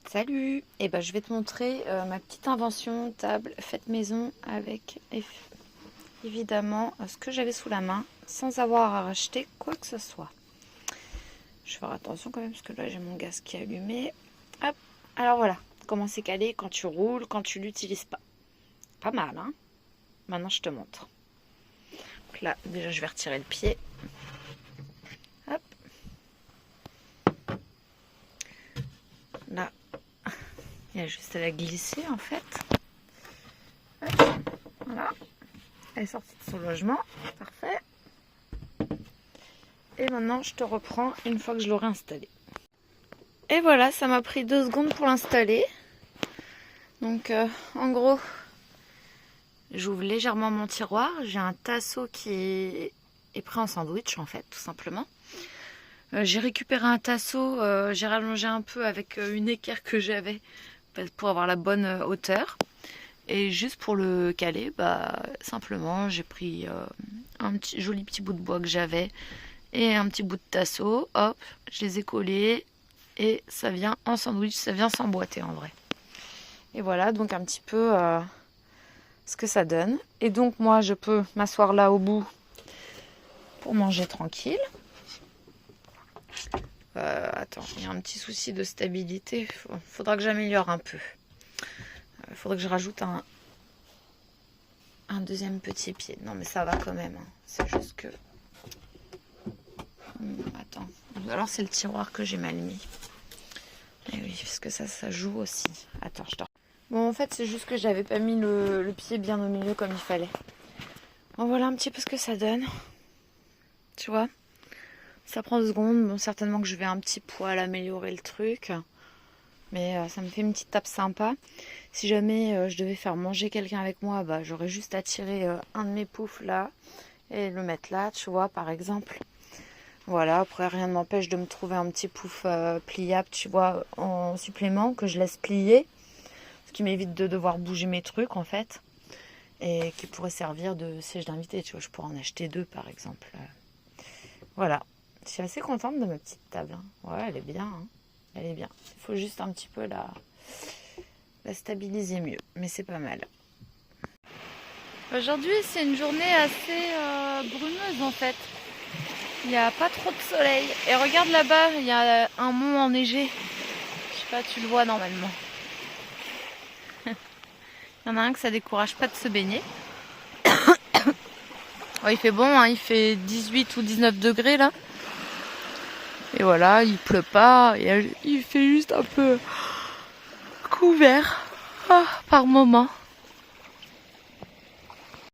Salut! Et ben, je vais te montrer ma petite invention table faite maison avec évidemment ce que j'avais sous la main sans avoir à racheter quoi que ce soit. Je vais faire attention quand même parce que là j'ai mon gaz qui est allumé. Hop! Alors voilà, comment c'est calé quand tu roules, quand tu l'utilises pas. Pas mal, hein? Maintenant je te montre. Donc là déjà je vais retirer le pied. Hop! Là. Il y a juste à la glisser en fait. Hop, voilà. Elle est sortie de son logement. Parfait. Et maintenant je te reprends une fois que je l'aurai installée. Et voilà, ça m'a pris 2 secondes pour l'installer. Donc en gros, j'ouvre légèrement mon tiroir. J'ai un tasseau qui est prêt en sandwich en fait, tout simplement. J'ai récupéré un tasseau, j'ai rallongé un peu avec une équerre que j'avais pour avoir la bonne hauteur. Et juste pour le caler, simplement j'ai pris un joli petit bout de bois que j'avais et un petit bout de tasseau. Hop, je les ai collés et ça vient en sandwich, ça vient s'emboîter en vrai. Et voilà donc un petit peu ce que ça donne. Et donc moi je peux m'asseoir là au bout pour manger tranquille. Attends, il y a un petit souci de stabilité. Faudra que j'améliore un peu. Faudra que je rajoute un deuxième petit pied. Non, mais ça va quand même. Hein. C'est juste que... attends. Alors, c'est le tiroir que j'ai mal mis. Et oui, parce que ça joue aussi. Attends, je t'en... Bon, en fait, c'est juste que j'avais pas mis le pied bien au milieu comme il fallait. Bon, voilà un petit peu ce que ça donne. Tu vois ? Ça prend 2 secondes. Bon, certainement que je vais un petit poil améliorer le truc. Mais ça me fait une petite tape sympa. Si jamais je devais faire manger quelqu'un avec moi, j'aurais juste à tirer un de mes poufs là et le mettre là, tu vois, par exemple. Voilà, après rien ne m'empêche de me trouver un petit pouf pliable, tu vois, en supplément, que je laisse plier. Ce qui m'évite de devoir bouger mes trucs en fait. Et qui pourrait servir de siège d'invité, tu vois, je pourrais en acheter 2 par exemple. Voilà, je suis assez contente de ma petite table. Hein. Ouais, elle est bien, hein. Elle est bien. Il faut juste un petit peu la stabiliser mieux. Mais c'est pas mal. Aujourd'hui, c'est une journée assez brumeuse en fait. Il n'y a pas trop de soleil. Et regarde là-bas, il y a un mont enneigé. Je sais pas, tu le vois normalement. Il y en a un que ça décourage pas de se baigner. Oh, il fait bon, hein, il fait 18 ou 19 degrés là. Et voilà, il pleut pas. Il fait juste un peu couvert par moment.